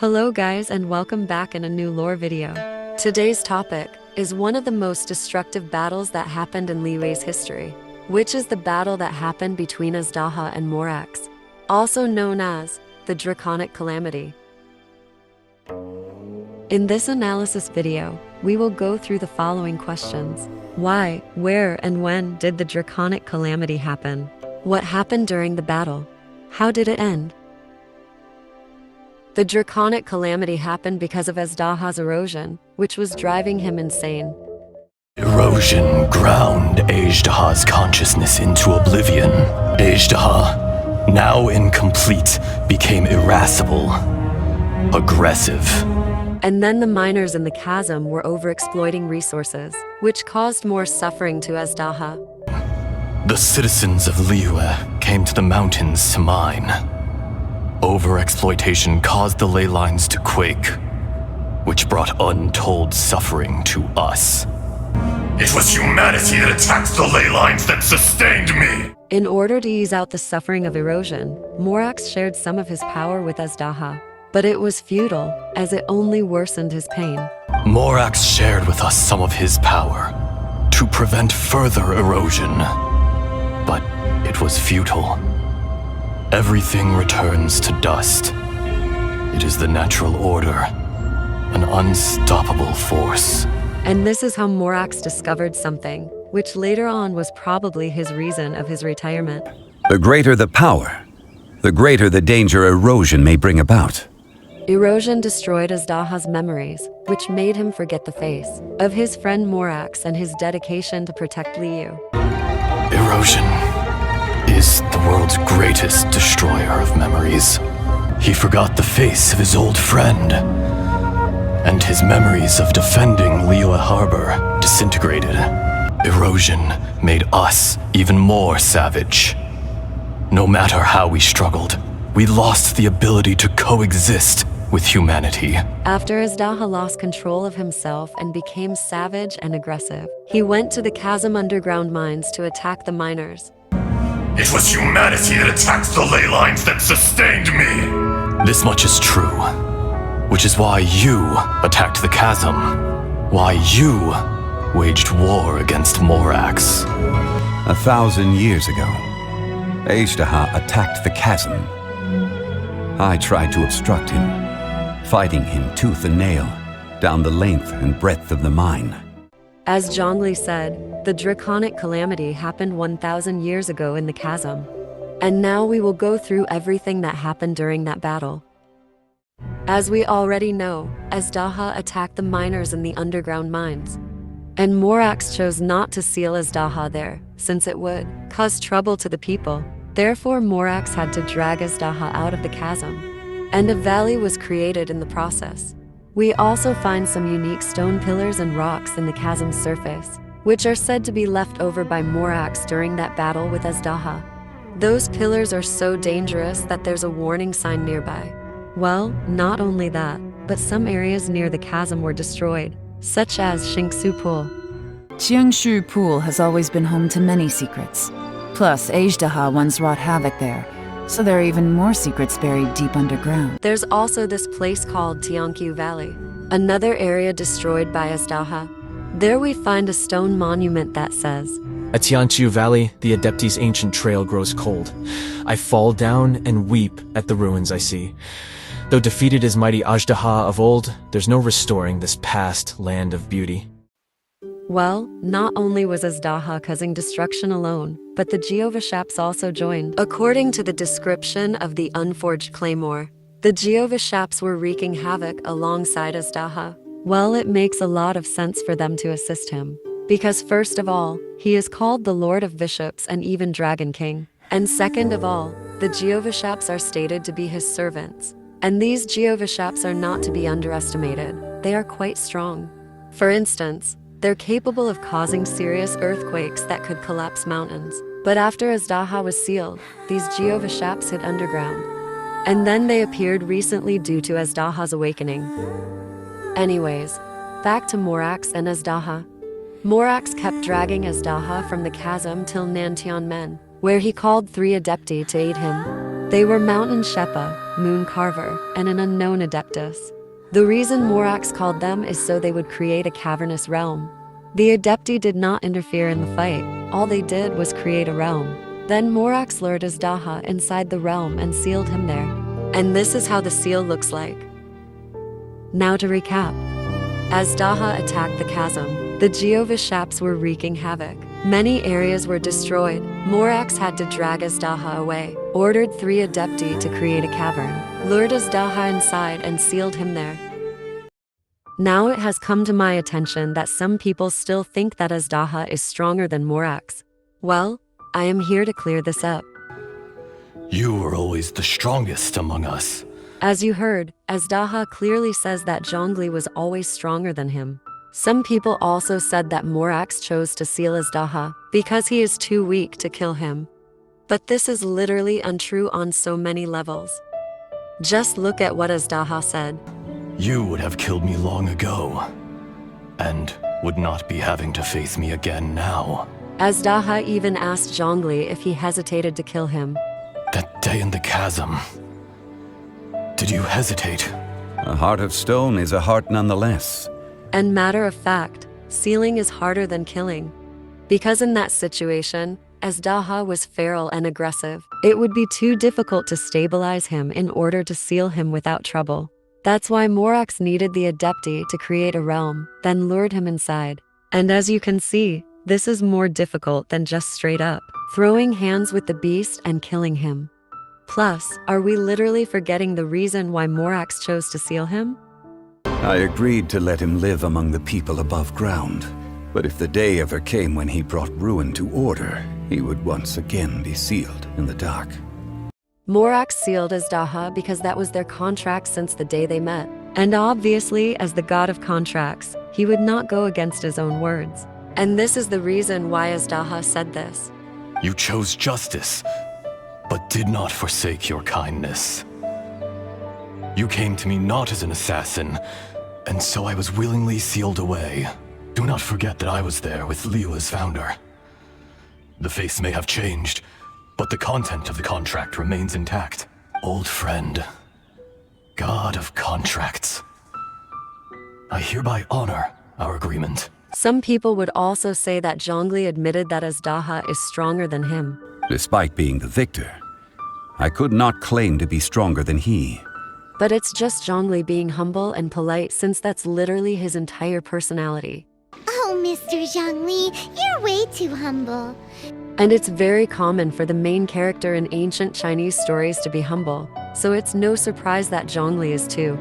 Hello guys and welcome back in a new lore video. Today's topic is one of the most destructive battles that happened in Liyue's history, which is the battle that happened between Azhdaha and Morax, also known as the Draconic Calamity. In this analysis video, we will go through the following questions. Why, where, and when did the Draconic Calamity happen? What happened during the battle? How did it end? The Draconic Calamity happened because of Azhdaha's erosion, which was driving him insane. Erosion ground Azhdaha's consciousness into oblivion. Azhdaha, now incomplete, became irascible, aggressive. And then the miners in the chasm were overexploiting resources, which caused more suffering to Azhdaha. The citizens of Liyue came to the mountains to mine. Overexploitation caused the ley lines to quake, which brought untold suffering to us. It was humanity that attacked the ley lines that sustained me! In order to ease out the suffering of erosion, Morax shared some of his power with Azhdaha, but it was futile, as it only worsened his pain. Morax shared with us some of his power to prevent further erosion, but it was futile. Everything returns to dust. It is the natural order, an unstoppable force. And this is how Morax discovered something, which later on was probably his reason of his retirement. The greater the power, the greater the danger erosion may bring about. Erosion destroyed Azhdaha's memories, which made him forget the face of his friend Morax and his dedication to protect Liyue. Erosion is the world's greatest destroyer of memories. He forgot the face of his old friend, and his memories of defending Liyue Harbor disintegrated. Erosion made us even more savage. No matter how we struggled, we lost the ability to coexist with humanity. After Azhdaha lost control of himself and became savage and aggressive, he went to the chasm underground mines to attack the miners. It was humanity that attacked the ley lines that sustained me! This much is true, which is why you attacked the chasm, why you waged war against Morax. 1,000 years ago, Azhdaha attacked the chasm. I tried to obstruct him, fighting him tooth and nail down the length and breadth of the mine. As Zhongli said, the Draconic Calamity happened 1,000 years ago in the chasm. And now we will go through everything that happened during that battle. As we already know, Azhdaha attacked the miners in the underground mines. And Morax chose not to seal Azhdaha there, since it would cause trouble to the people. Therefore, Morax had to drag Azhdaha out of the chasm, and a valley was created in the process. We also find some unique stone pillars and rocks in the chasm's surface, which are said to be left over by Morax during that battle with Azhdaha. Those pillars are so dangerous that there's a warning sign nearby. Well, not only that, but some areas near the chasm were destroyed, such as Xingsu Pool. Qiangshu Pool has always been home to many secrets. Plus, Azhdaha once wrought havoc there, so there are even more secrets buried deep underground. There's also this place called Tianqiu Valley, another area destroyed by Azhdaha. There we find a stone monument that says, At Tianqiu Valley, the Adepti's ancient trail grows cold. I fall down and weep at the ruins I see. Though defeated as mighty Azhdaha of old, there's no restoring this past land of beauty. Well, not only was Azhdaha causing destruction alone, but the Geovashaps also joined. According to the description of the unforged claymore, the Geovashaps were wreaking havoc alongside Azhdaha. Well, it makes a lot of sense for them to assist him. Because first of all, he is called the Lord of Bishops and even Dragon King. And second of all, the Geovashaps are stated to be his servants. And these Geovashaps are not to be underestimated. They are quite strong. For instance, they're capable of causing serious earthquakes that could collapse mountains. But after Azhdaha was sealed, these Geovashaps hid underground. And then they appeared recently due to Azhdaha's awakening. Anyways, back to Morax and Azhdaha. Morax kept dragging Azhdaha from the chasm till Nantian Men, where he called 3 Adepti to aid him. They were Mountain Shepa, Moon Carver, and an unknown Adeptus. The reason Morax called them is so they would create a cavernous realm. The Adepti did not interfere in the fight, all they did was create a realm. Then Morax lured Azhdaha inside the realm and sealed him there. And this is how the seal looks like. Now to recap. Azhdaha attacked the chasm. The Geovashaps were wreaking havoc. Many areas were destroyed. Morax had to drag Azhdaha away, ordered 3 Adepti to create a cavern, lured Azhdaha inside and sealed him there. Now it has come to my attention that some people still think that Azhdaha is stronger than Morax. Well, I am here to clear this up. You were always the strongest among us. As you heard, Azhdaha clearly says that Zhongli was always stronger than him. Some people also said that Morax chose to seal Azhdaha because he is too weak to kill him. But this is literally untrue on so many levels. Just look at what Azhdaha said. You would have killed me long ago, and would not be having to face me again now. Azhdaha even asked Zhongli if he hesitated to kill him. That day in the chasm. Did you hesitate? A heart of stone is a heart nonetheless. And matter of fact, sealing is harder than killing. Because in that situation, Azhdaha was feral and aggressive. It would be too difficult to stabilize him in order to seal him without trouble. That's why Morax needed the Adepti to create a realm, then lured him inside. And as you can see, this is more difficult than just straight up throwing hands with the beast and killing him. Plus, are we literally forgetting the reason why Morax chose to seal him? I agreed to let him live among the people above ground. But if the day ever came when he brought ruin to order, he would once again be sealed in the dark. Morax sealed Azhdaha because that was their contract since the day they met. And obviously, as the god of contracts, he would not go against his own words. And this is the reason why Azhdaha said this. You chose justice, but did not forsake your kindness. You came to me not as an assassin, and so I was willingly sealed away. Do not forget that I was there with Liu as founder. The face may have changed, but the content of the contract remains intact. Old friend, god of contracts, I hereby honor our agreement. Some people would also say that Zhongli admitted that Azhdaha is stronger than him. Despite being the victor, I could not claim to be stronger than he. But it's just Zhongli being humble and polite since that's literally his entire personality. Oh, Mr. Zhongli, you're way too humble. And it's very common for the main character in ancient Chinese stories to be humble, so it's no surprise that Zhongli is too.